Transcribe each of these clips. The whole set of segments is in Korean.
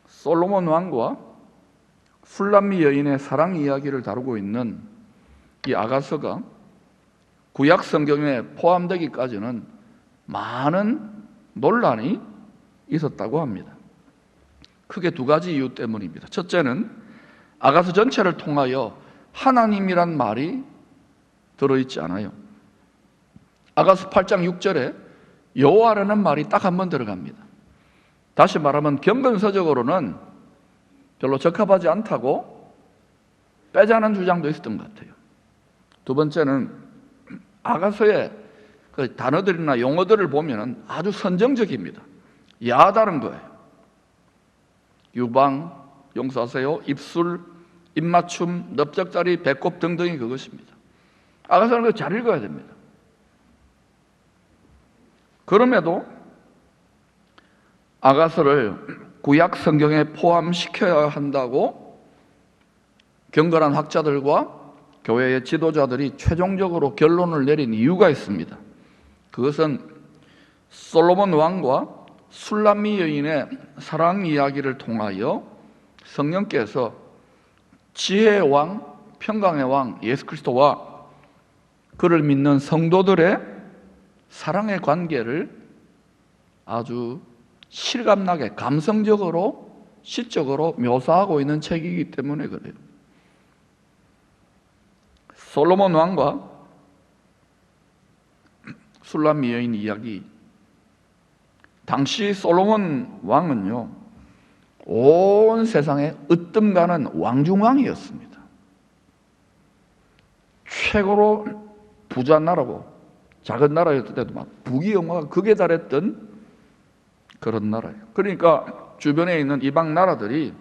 솔로몬 왕과 술람미 여인의 사랑 이야기를 다루고 있는 이 아가서가 구약 성경에 포함되기까지는 많은 논란이 있었다고 합니다. 크게 두 가지 이유 때문입니다. 첫째는 아가서 전체를 통하여 하나님이란 말이 들어있지 않아요. 아가서 8장 6절에 여호와라는 말이 딱 한 번 들어갑니다. 다시 말하면 경건서적으로는 별로 적합하지 않다고 빼자는 주장도 있었던 것 같아요. 두 번째는 아가서의 그 단어들이나 용어들을 보면 아주 선정적입니다. 야다른 거예요. 유방, 용서하세요, 입술, 입맞춤, 넓적다리, 배꼽 등등이 그것입니다. 아가서는 그거 잘 읽어야 됩니다. 그럼에도 아가서를 구약 성경에 포함시켜야 한다고 경건한 학자들과 교회의 지도자들이 최종적으로 결론을 내린 이유가 있습니다. 그것은 솔로몬 왕과 술람미 여인의 사랑 이야기를 통하여 성령께서 지혜의 왕, 평강의 왕 예수 그리스도와 그를 믿는 성도들의 사랑의 관계를 아주 실감나게 감성적으로 시적으로 묘사하고 있는 책이기 때문에 그래요. 솔로몬 왕과 술람미 여인 이야기. 당시 솔로몬 왕은요, 온 세상에 으뜸가는 왕중왕이었습니다. 최고로 부자 나라고 작은 나라였을 때도 막 부귀영화가 극에 달했던 그런 나라예요. 그러니까 주변에 있는 이방 나라들이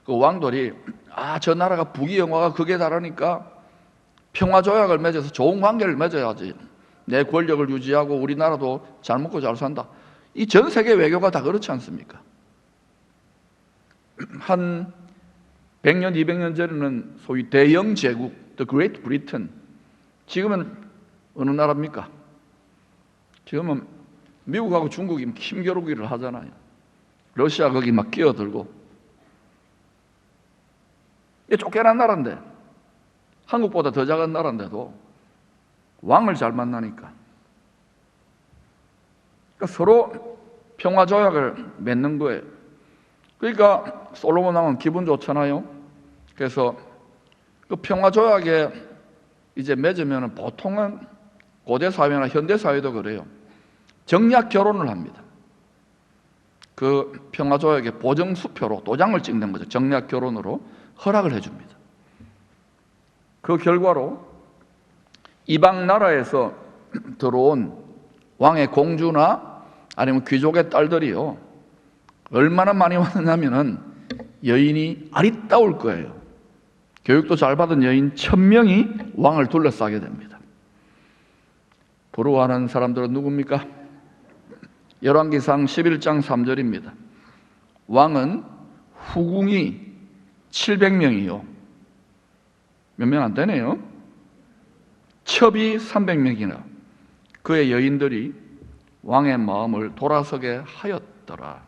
그 왕들이 저 나라가 부귀영화가 극에 달하니까 평화조약을 맺어서 좋은 관계를 맺어야지 내 권력을 유지하고 우리나라도 잘 먹고 잘 산다. 이 전 세계 외교가 다 그렇지 않습니까? 한 100년, 200년 전에는 소위 대영 제국, The Great Britain. 지금은 어느 나라입니까? 지금은 미국하고 중국이 힘겨루기를 하잖아요. 러시아 거기 막 끼어들고. 이게 쫓겨난 나라인데, 한국보다 더 작은 나라인데도 왕을 잘 만나니까. 그러니까 서로 평화조약을 맺는 거예요. 그러니까 솔로몬 왕은 기분 좋잖아요. 그래서 그 평화조약에 이제 맺으면 보통은 고대 사회나 현대 사회도 그래요. 정략 결혼을 합니다. 그 평화조약의 보정수표로 도장을 찍는 거죠. 정략 결혼으로 허락을 해줍니다. 그 결과로 이방 나라에서 들어온 왕의 공주나 아니면 귀족의 딸들이요, 얼마나 많이 왔느냐면은 여인이 아리따울 거예요. 교육도 잘 받은 여인 1000명이 왕을 둘러싸게 됩니다. 부러워하는 사람들은 누굽니까? 열왕기상 11장 3절입니다. 왕은 후궁이 700명이요. 몇 명 안 되네요. 첩이 300명이나 그의 여인들이 왕의 마음을 돌아서게 하였더라.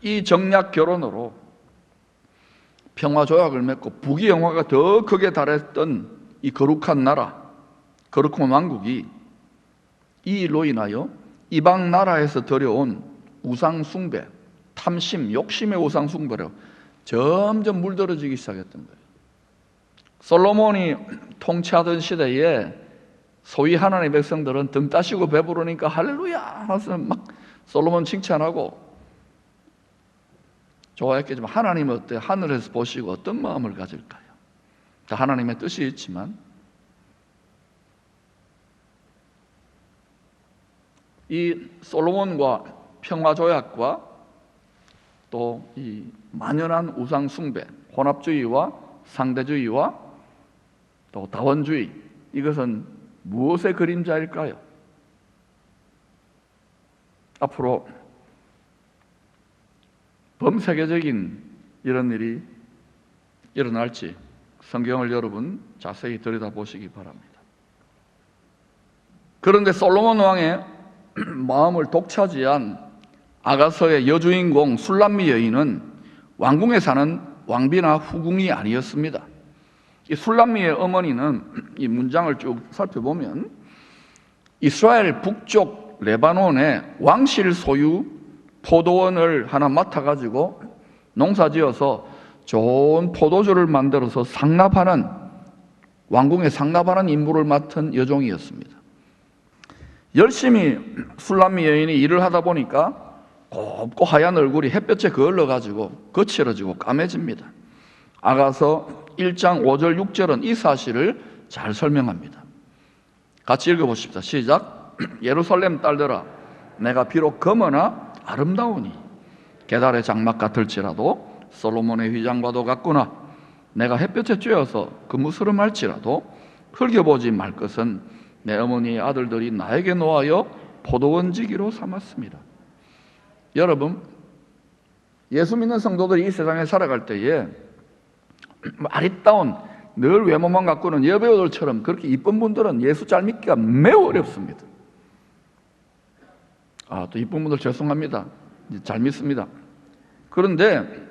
이 정략 결혼으로 평화조약을 맺고 부귀영화가 더 크게 달했던 이 거룩한 나라, 거룩한 왕국이 이 일로 인하여 이방 나라에서 들여온 우상숭배, 탐심, 욕심의 우상숭배로 점점 물들어지기 시작했던 거예요. 솔로몬이 통치하던 시대에 소위 하나님의 백성들은 등 따시고 배부르니까 할렐루야 하면서 막 솔로몬 칭찬하고 좋아했겠지만 하나님은 어때요? 하늘에서 보시고 어떤 마음을 가질까요? 다 하나님의 뜻이 있지만 이 솔로몬과 평화조약과 또 이 만연한 우상숭배, 혼합주의와 상대주의와 또 다원주의, 이것은 무엇의 그림자일까요? 앞으로 범세계적인 이런 일이 일어날지 성경을 여러분 자세히 들여다보시기 바랍니다. 그런데 솔로몬 왕의 마음을 독차지한 아가서의 여주인공 술람미 여인은 왕궁에 사는 왕비나 후궁이 아니었습니다. 이 술람미의 어머니는 이 문장을 쭉 살펴보면 이스라엘 북쪽 레바논에 왕실 소유 포도원을 하나 맡아가지고 농사지어서 좋은 포도주를 만들어서 상납하는, 왕궁에 상납하는 임무를 맡은 여종이었습니다. 열심히 술람미 여인이 일을 하다 보니까 곱고 하얀 얼굴이 햇볕에 그을러가지고 거칠어지고 까매집니다. 아가서 1장 5절 6절은 이 사실을 잘 설명합니다. 같이 읽어보십시다. 시작. 예루살렘 딸들아, 내가 비록 검으나 아름다우니 게달의 장막 같을지라도 솔로몬의 휘장과도 같구나. 내가 햇볕에 쬐어서 그 무스름할지라도 흘겨보지 말 것은 내 어머니의 아들들이 나에게 놓아여 포도원지기로 삼았습니다. 여러분, 예수 믿는 성도들이 이 세상에 살아갈 때에 아리따운 늘 외모만 갖고는 여배우들처럼 그렇게 이쁜 분들은 예수 잘 믿기가 매우 어렵습니다. 또 이쁜 분들 죄송합니다. 잘 믿습니다. 그런데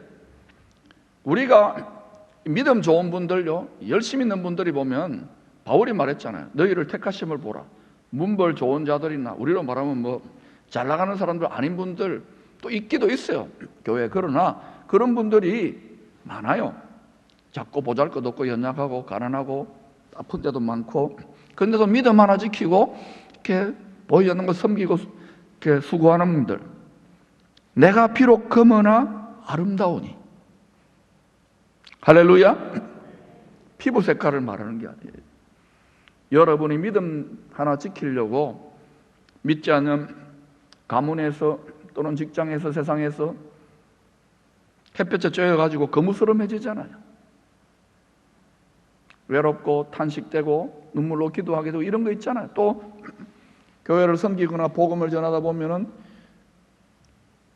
우리가 믿음 좋은 분들요, 열심히 있는 분들이 보면 바울이 말했잖아요. 너희를 택하심을 보라. 문벌 좋은 자들이나, 우리로 말하면 뭐 잘 나가는 사람들 아닌 분들 또 있기도 있어요, 교회에. 그러나 그런 분들이 많아요. 작고 보잘것없고 연약하고 가난하고 아픈 데도 많고, 그런데도 믿음 하나 지키고 이렇게 보이지 않는 거 섬기고 이렇게 수고하는 분들. 내가 비록 검으나 아름다우니. 할렐루야. 피부 색깔을 말하는 게 아니에요. 여러분이 믿음 하나 지키려고 믿지 않는 가문에서 또는 직장에서, 세상에서 햇볕에 쬐어가지고 거무스름해지잖아요. 외롭고 탄식되고 눈물로 기도하게 되고 이런 거 있잖아요. 또 교회를 섬기거나 복음을 전하다 보면은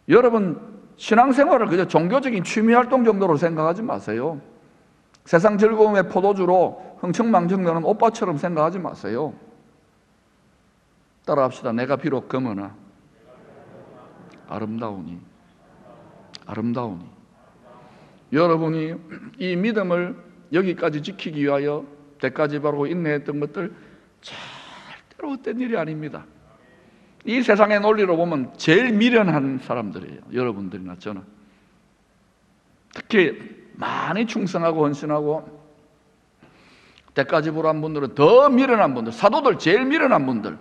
여러분 신앙생활을 그저 종교적인 취미활동 정도로 생각하지 마세요. 세상 즐거움의 포도주로 흥청망청 노는 오빠처럼 생각하지 마세요. 따라합시다. 내가 비록 검으나 아름다우니. 아름다우니. 여러분이 이 믿음을 여기까지 지키기 위하여 때까지 바르고 인내했던 것들 절대로 헛된 일이 아닙니다. 이 세상의 논리로 보면 제일 미련한 사람들이에요. 여러분들이나 저는. 특히 많이 충성하고 헌신하고 때까지 불한 분들은 더 미련한 분들, 사도들 제일 미련한 분들,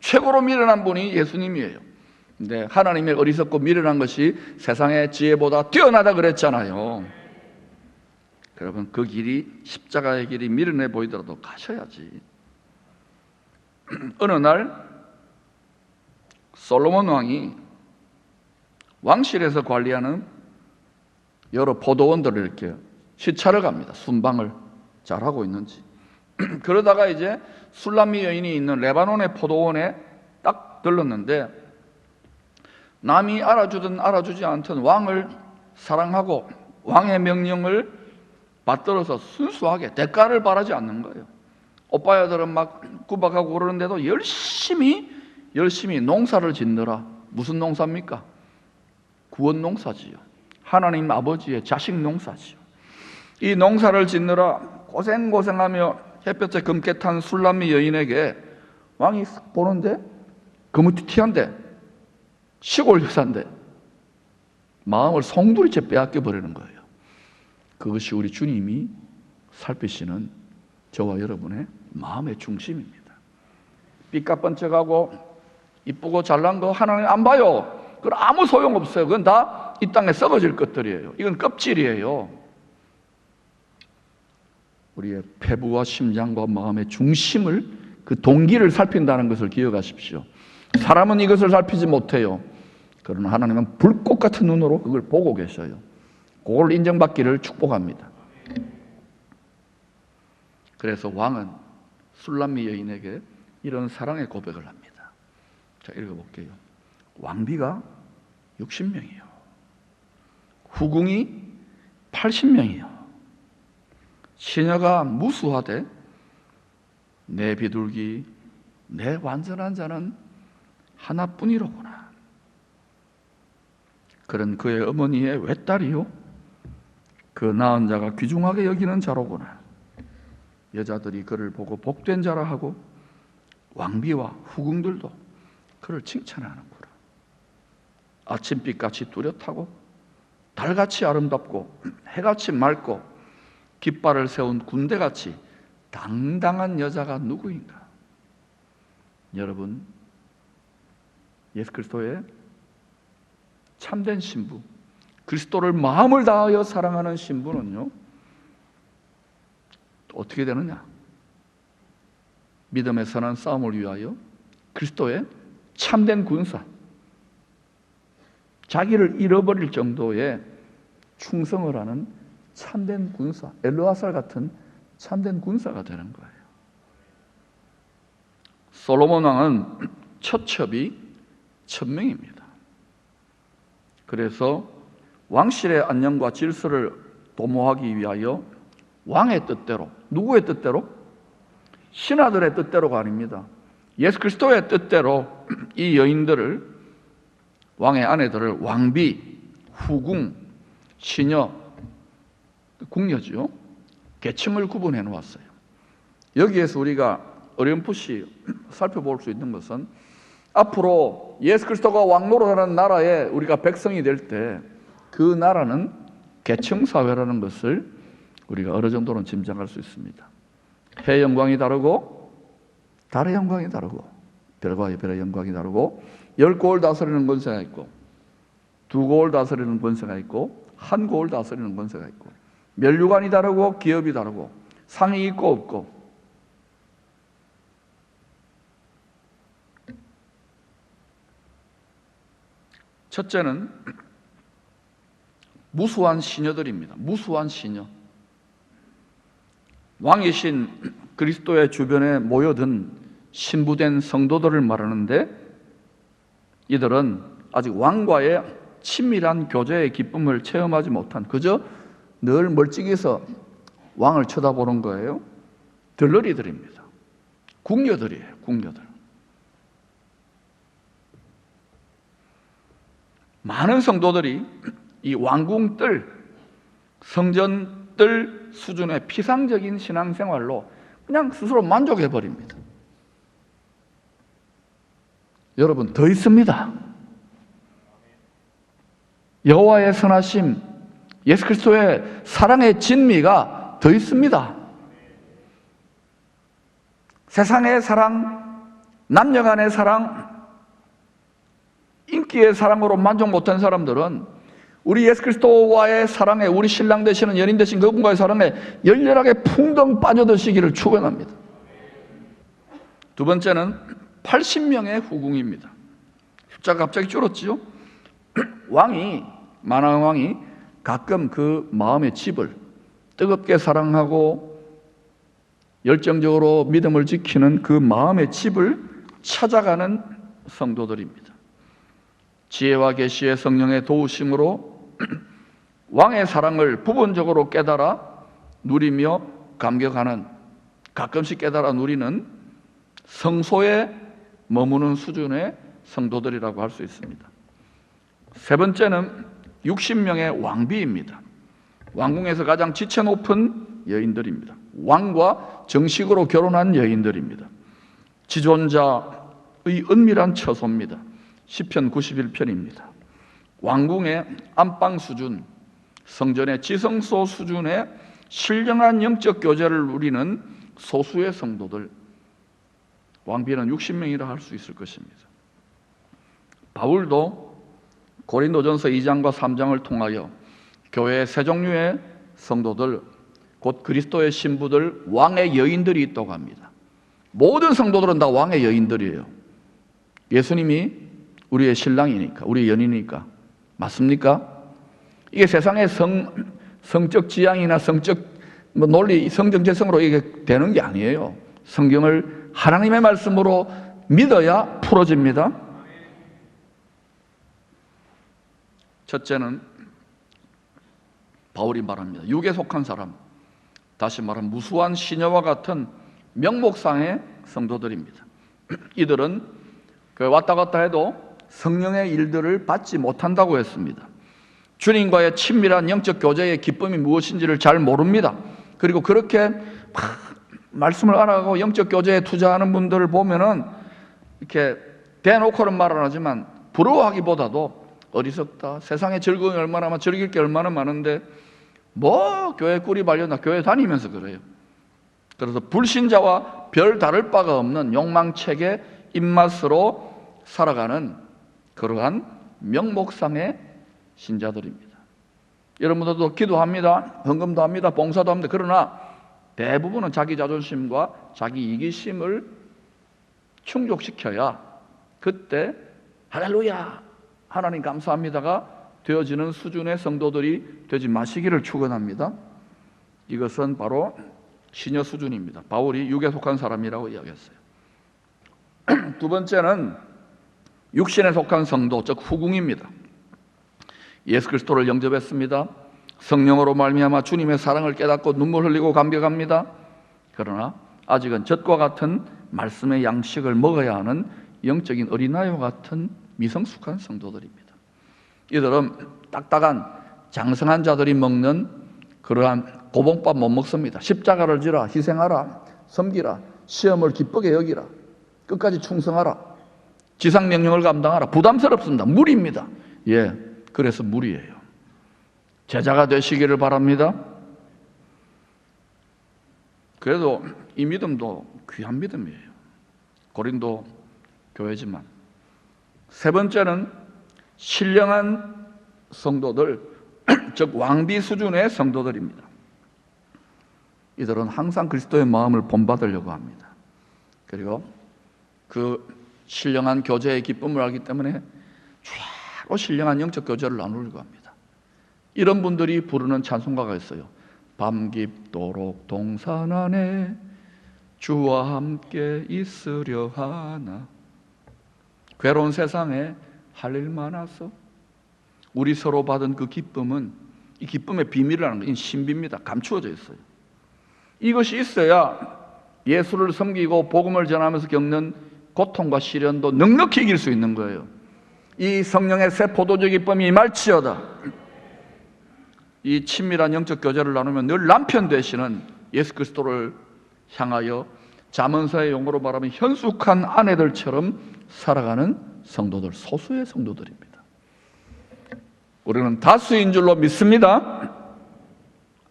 최고로 미련한 분이 예수님이에요. 근데 하나님의 어리석고 미련한 것이 세상의 지혜보다 뛰어나다 그랬잖아요. 여러분, 그 길이, 십자가의 길이 미련해 보이더라도 가셔야지. 어느 날 솔로몬 왕이 왕실에서 관리하는 여러 포도원들을 이렇게 시찰을 갑니다. 순방을 잘하고 있는지. 그러다가 이제 술람미 여인이 있는 레바논의 포도원에 딱 들렀는데, 남이 알아주든 알아주지 않든 왕을 사랑하고 왕의 명령을 받들어서 순수하게 대가를 바라지 않는 거예요. 오빠야들은 막 구박하고 그러는데도 열심히 농사를 짓느라. 무슨 농사입니까? 구원 농사지요. 하나님 아버지의 자식 농사지요. 이 농사를 짓느라 고생하며 햇볕에 검게 탄 술람미 여인에게 왕이 보는데 거무튀튀한데, 시골 여사인데 마음을 송두리째 빼앗겨 버리는 거예요. 그것이 우리 주님이 살피시는 저와 여러분의 마음의 중심입니다. 삐까뻔쩍하고 이쁘고 잘난 거 하나님 안 봐요. 그건 아무 소용없어요. 그건 다 이 땅에 썩어질 것들이에요. 이건 껍질이에요. 우리의 폐부와 심장과 마음의 중심을, 그 동기를 살핀다는 것을 기억하십시오. 사람은 이것을 살피지 못해요. 그러나 하나님은 불꽃 같은 눈으로 그걸 보고 계셔요. 그걸 인정받기를 축복합니다. 그래서 왕은 술람미 여인에게 이런 사랑의 고백을 합니다. 자, 읽어볼게요. 왕비가 60명이요. 후궁이 80명이요. 시녀가 무수하되 내 비둘기, 내 완전한 자는 하나뿐이로구나. 그런 그의 어머니의 외딸이요, 그 낳은 자가 귀중하게 여기는 자로구나. 여자들이 그를 보고 복된 자라 하고 왕비와 후궁들도 그를 칭찬하는구나. 아침빛같이 뚜렷하고 달같이 아름답고 해같이 맑고 깃발을 세운 군대같이 당당한 여자가 누구인가? 여러분, 예수 그리스도의 참된 신부, 그리스도를 마음을 다하여 사랑하는 신부는요, 어떻게 되느냐? 믿음의 선한 싸움을 위하여 그리스도의 참된 군사, 자기를 잃어버릴 정도의 충성을 하는 참된 군사, 엘르아살 같은 참된 군사가 되는 거예요. 솔로몬 왕은 처첩이 1000명입니다. 그래서 왕실의 안녕과 질서를 도모하기 위하여 왕의 뜻대로, 누구의 뜻대로? 신하들의 뜻대로가 아닙니다. 예수 그리스도의 뜻대로 이 여인들을, 왕의 아내들을 왕비, 후궁, 시녀, 궁녀죠, 계층을 구분해 놓았어요. 여기에서 우리가 어렴풋이 살펴볼 수 있는 것은 앞으로 예수 그리스도가 왕노릇하는 나라에 우리가 백성이 될 때 그 나라는 계층사회라는 것을 우리가 어느 정도는 짐작할 수 있습니다. 해의 영광이 다르고 달의 영광이 다르고 별과 별의 영광이 다르고 10고을 다스리는 권세가 있고 2고을 다스리는 권세가 있고 1고을 다스리는 권세가 있고 멸류관이 다르고 기업이 다르고 상이 있고 없고 첫째는 무수한 시녀들입니다. 무수한 시녀. 왕이신 그리스도의 주변에 모여든 신부된 성도들을 말하는데 이들은 아직 왕과의 친밀한 교제의 기쁨을 체험하지 못한, 그저 늘 멀찍이서 왕을 쳐다보는 거예요. 들러리들입니다. 궁녀들이에요. 궁녀들. 많은 성도들이 이 왕궁뜰, 성전뜰 수준의 피상적인 신앙생활로 그냥 스스로 만족해버립니다. 여러분, 더 있습니다. 여호와의 선하심, 예수 그리스도의 사랑의 진미가 더 있습니다. 세상의 사랑, 남녀 간의 사랑, 인기의 사랑으로 만족 못한 사람들은 우리 예수 그리스도와의 사랑에, 우리 신랑 되시는, 연인 되신 그분과의 사랑에 열렬하게 풍덩 빠져드시기를 축원합니다. 두 번째는 80명의 후궁입니다. 숫자가 갑자기 줄었지요? 만왕 왕이 가끔 그 마음의 집을 뜨겁게 사랑하고 열정적으로 믿음을 지키는 그 마음의 집을 찾아가는 성도들입니다. 지혜와 계시의 성령의 도우심으로 왕의 사랑을 부분적으로 깨달아 누리며 감격하는, 가끔씩 깨달아 누리는 성소에 머무는 수준의 성도들이라고 할 수 있습니다. 세 번째는 60명의 왕비입니다. 왕궁에서 가장 지체 높은 여인들입니다. 왕과 정식으로 결혼한 여인들입니다. 지존자의 은밀한 처소입니다. 시편 91편입니다. 왕궁의 안방 수준, 성전의 지성소 수준의 신령한 영적 교제를 누리는 소수의 성도들, 왕비는 60명이라 할 수 있을 것입니다. 바울도 고린도전서 2장과 3장을 통하여 교회의 세 종류의 성도들, 곧 그리스도의 신부들, 왕의 여인들이 있다고 합니다. 모든 성도들은 다 왕의 여인들이에요. 예수님이 우리의 신랑이니까, 우리의 연인이니까. 맞습니까? 이게 세상의 성적 지향이나 성적 논리, 성정재성으로 이게 되는 게 아니에요. 성경을 하나님의 말씀으로 믿어야 풀어집니다. 첫째는 바울이 말합니다. 육에 속한 사람, 다시 말하면 무수한 시녀와 같은 명목상의 성도들입니다. 이들은 왔다 갔다 해도 성령의 일들을 받지 못한다고 했습니다. 주님과의 친밀한 영적 교제의 기쁨이 무엇인지를 잘 모릅니다. 그리고 그렇게 말씀을 알아가고 영적 교제에 투자하는 분들을 보면은 이렇게 대놓고는 말 안 하지만 부러워하기보다도 어리석다, 세상의 즐거움이 얼마나 많아, 즐길 게 얼마나 많은데 뭐 교회 꿀이 발렸나, 교회 다니면서 그래요. 그래서 불신자와 별 다를 바가 없는 욕망책의 입맛으로 살아가는 그러한 명목상의 신자들입니다. 여러분들도 기도합니다, 헌금도 합니다, 봉사도 합니다. 그러나 대부분은 자기 자존심과 자기 이기심을 충족시켜야 그때 할렐루야, 하나님 감사합니다가 되어지는 수준의 성도들이 되지 마시기를 축원합니다. 이것은 바로 시녀 수준입니다. 바울이 육에 속한 사람이라고 이야기했어요. 두 번째는 육신에 속한 성도, 즉 후궁입니다. 예수 그리스도를 영접했습니다. 성령으로 말미암아 주님의 사랑을 깨닫고 눈물 흘리고 감격합니다. 그러나 아직은 젖과 같은 말씀의 양식을 먹어야 하는 영적인 어린아이와 같은 미성숙한 성도들입니다. 이들은 딱딱한 장성한 자들이 먹는 그러한 고봉밥 못 먹습니다. 십자가를 지라, 희생하라, 섬기라, 시험을 기쁘게 여기라, 끝까지 충성하라, 지상명령을 감당하라. 부담스럽습니다. 무리입니다. 그래서 무리예요. 제자가 되시기를 바랍니다. 그래도 이 믿음도 귀한 믿음이에요. 고린도 교회지만. 세 번째는 신령한 성도들, 즉 왕비 수준의 성도들입니다. 이들은 항상 그리스도의 마음을 본받으려고 합니다. 그리고 그 신령한 교제의 기쁨을 알기 때문에 최고 신령한 영적 교제를 나누려고 합니다. 이런 분들이 부르는 찬송가가 있어요. 밤 깊도록 동산 안에 주와 함께 있으려 하나, 괴로운 세상에 할 일 많아서. 우리 서로 받은 그 기쁨은, 이 기쁨의 비밀이라는 건 신비입니다. 감추어져 있어요. 이것이 있어야 예수를 섬기고 복음을 전하면서 겪는 고통과 시련도 넉넉히 이길 수 있는 거예요. 이 성령의 새 포도주 기쁨이 임할지어다. 이 친밀한 영적 교제를 나누면 늘 남편 되시는 예수 그리스도를 향하여 잠언서의 용어로 말하면 현숙한 아내들처럼 살아가는 성도들, 소수의 성도들입니다. 우리는 다수인 줄로 믿습니다.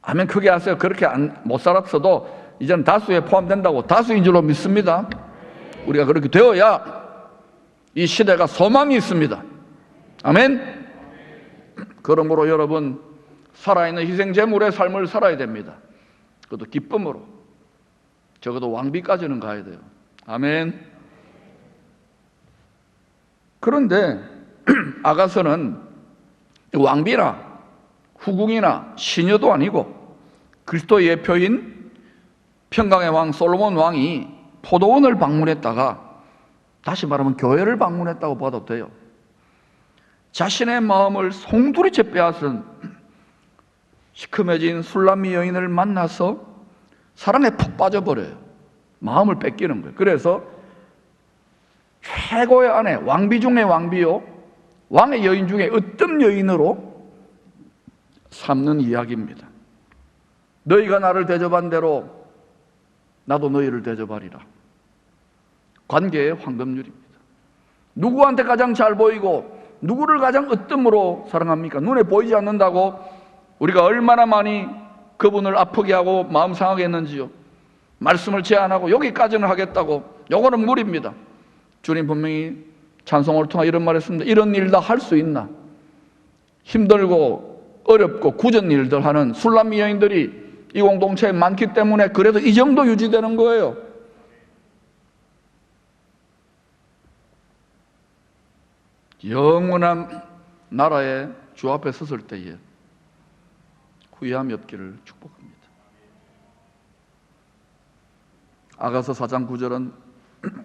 아멘 크게 하세요. 그렇게 못 살았어도 이제는 다수에 포함된다고. 다수인 줄로 믿습니다. 우리가 그렇게 되어야 이 시대가 소망이 있습니다. 아멘. 그러므로 여러분, 살아있는 희생제물의 삶을 살아야 됩니다. 그것도 기쁨으로. 적어도 왕비까지는 가야 돼요. 아멘. 그런데 아가서는 왕비나 후궁이나 시녀도 아니고 그리스도의 예표인 평강의 왕 솔로몬 왕이 포도원을 방문했다가, 다시 말하면 교회를 방문했다고 봐도 돼요. 자신의 마음을 송두리째 빼앗은 시커매진 술람미 여인을 만나서 사랑에 푹 빠져버려요. 마음을 뺏기는 거예요. 그래서 최고의 아내, 왕비 중의 왕비요, 왕의 여인 중에 으뜸 여인으로 삼는 이야기입니다. 너희가 나를 대접한 대로 나도 너희를 대접하리라. 관계의 황금률입니다. 누구한테 가장 잘 보이고 누구를 가장 으뜸으로 사랑합니까? 눈에 보이지 않는다고 우리가 얼마나 많이 그분을 아프게 하고 마음 상하게 했는지요. 말씀을 제안하고 여기까지는 하겠다고. 요거는 무리입니다. 주님 분명히 찬송을 통해 이런 말 했습니다. 이런 일 다 할 수 있나? 힘들고 어렵고 굳은 일들 하는 술람미 여인들이 이 공동체에 많기 때문에 그래도 이 정도 유지되는 거예요. 영원한 나라의 주 앞에 섰을 때에 후회함이 없기를 축복합니다. 아가서 4장 9절은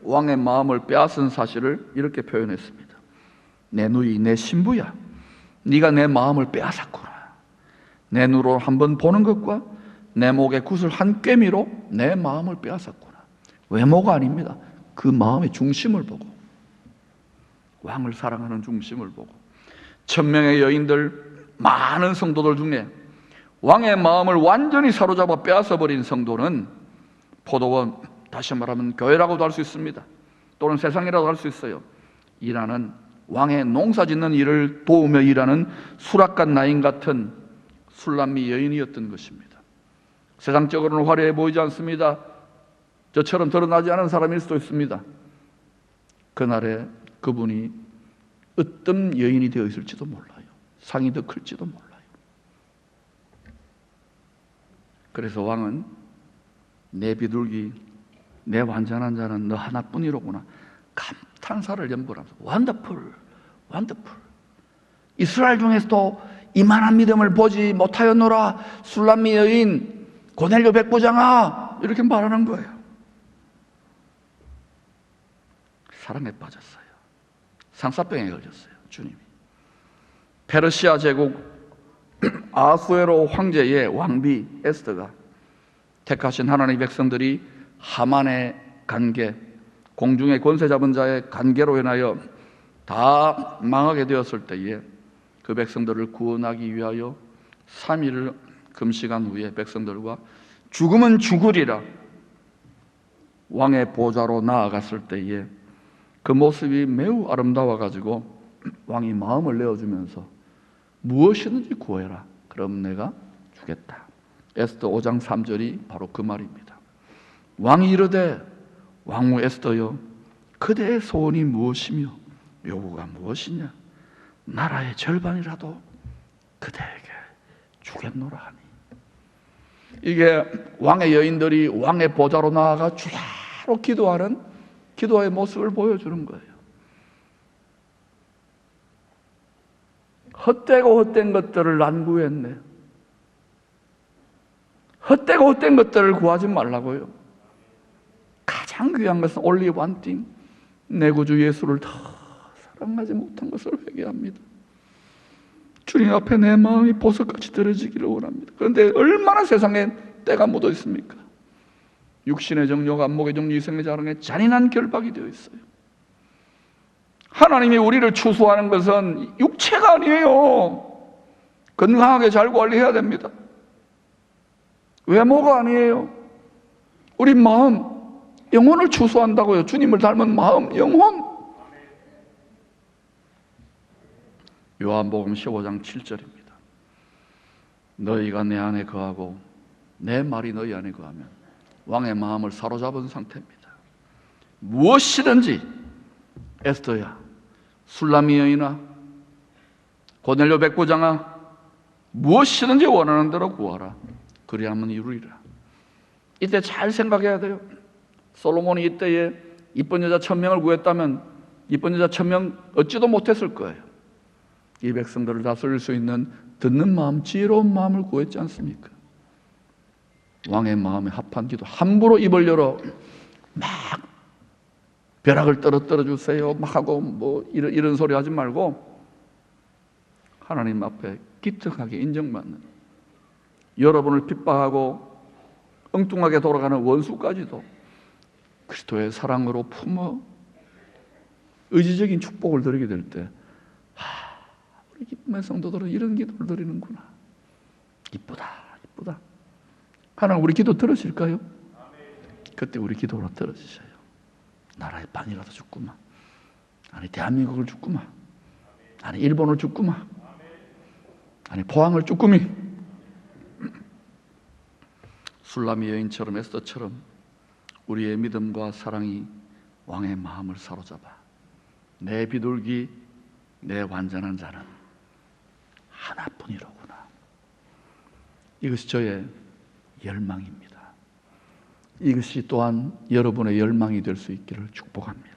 왕의 마음을 빼앗은 사실을 이렇게 표현했습니다. 내 누이, 내 신부야. 네가 내 마음을 빼앗았구나. 내 눈으로 한번 보는 것과 내 목에 굿을 한 꿰미로 내 마음을 빼앗았구나. 외모가 아닙니다. 그 마음의 중심을 보고, 왕을 사랑하는 중심을 보고. 1000명의 여인들, 많은 성도들 중에 왕의 마음을 완전히 사로잡아 빼앗아버린 성도는 포도원, 다시 말하면 교회라고도 할 수 있습니다. 또는 세상이라고 할 수 있어요. 일하는, 왕의 농사짓는 일을 도우며 일하는 수락간 나인 같은 술람미 여인이었던 것입니다. 세상적으로는 화려해 보이지 않습니다. 저처럼 드러나지 않은 사람일 수도 있습니다. 그날에 그분이 으뜸 여인이 되어 있을지도 몰라요. 상이 더 클지도 몰라요. 그래서 왕은 내 비둘기, 내 완전한 자는 너 하나뿐이로구나. 감탄사를 연불하면서 원더풀, 원더풀. 이스라엘 중에서도 이만한 믿음을 보지 못하였노라. 술람미 여인, 고넬료 백부장아, 이렇게 말하는 거예요. 사랑에 빠졌어요. 상사병에 걸렸어요. 주님이. 페르시아 제국 아수에로 황제의 왕비 에스더가 택하신 하나님의 백성들이 하만의 간계, 공중의 권세 잡은 자의 간계로 인하여 다 망하게 되었을 때에 그 백성들을 구원하기 위하여 3일을 금식한 후에 백성들과 죽으면 죽으리라 왕의 보좌로 나아갔을 때에 그 모습이 매우 아름다워 가지고 왕이 마음을 내어주면서 무엇이든지 구해라. 그럼 내가 주겠다. 에스더 5장 3절이 바로 그 말입니다. 왕이 이르되 왕후 에스더여, 그대의 소원이 무엇이며 요구가 무엇이냐? 나라의 절반이라도 그대에게 주겠노라 하니. 이게 왕의 여인들이 왕의 보좌로 나아가 주야로 기도하는 기도의 모습을 보여주는 거예요. 헛되고 헛된 것들을 안 구했네. 헛되고 헛된 것들을 구하지 말라고요. 가장 귀한 것은 only one thing. 내 구주 예수를 더 사랑하지 못한 것을 회개합니다. 주님 앞에 내 마음이 보석같이 들어지기를 원합니다. 그런데 얼마나 세상에 때가 묻어 있습니까? 육신의 정욕, 안목의 정욕, 이생의 자랑에 잔인한 결박이 되어 있어요. 하나님이 우리를 추수하는 것은 육체가 아니에요. 건강하게 잘 관리해야 됩니다. 외모가 아니에요. 우리 마음, 영혼을 추수한다고요. 주님을 닮은 마음, 영혼. 요한복음 15장 7절입니다. 너희가 내 안에 거하고 내 말이 너희 안에 거하면 왕의 마음을 사로잡은 상태입니다. 무엇이든지 에스더야, 술람미 여인아, 고넬료 백부장아, 무엇이든지 원하는 대로 구하라. 그리하면 이루리라. 이때 잘 생각해야 돼요. 솔로몬이 이때에 이쁜 여자 1000명을 구했다면 이쁜 여자 1000명 얻지도 못했을 거예요. 이 백성들을 다스릴 수 있는 듣는 마음, 지혜로운 마음을 구했지 않습니까? 왕의 마음에 합한 기도, 함부로 입을 열어 막 벼락을 떨어뜨려 주세요 막 하고 뭐 이런 소리 하지 말고 하나님 앞에 기특하게 인정받는, 여러분을 핍박하고 엉뚱하게 돌아가는 원수까지도 그리스도의 사랑으로 품어 의지적인 축복을 드리게 될 때, 우리 기쁨의 성도들은 이런 기도를 드리는구나. 이쁘다, 이쁘다. 하나님 우리 기도 들으실까요? 그때 우리 기도로 들어주셔요. 나라의 반이라도 죽구만. 아니 대한민국을 죽구만. 아니 일본을 죽구만. 아니 포항을 죽구미. 술람미 여인처럼 에스더처럼 우리의 믿음과 사랑이 왕의 마음을 사로잡아 내 비둘기, 내 완전한 자는 하나뿐이로구나. 이것이 저의 열망입니다. 이것이 또한 여러분의 열망이 될 수 있기를 축복합니다.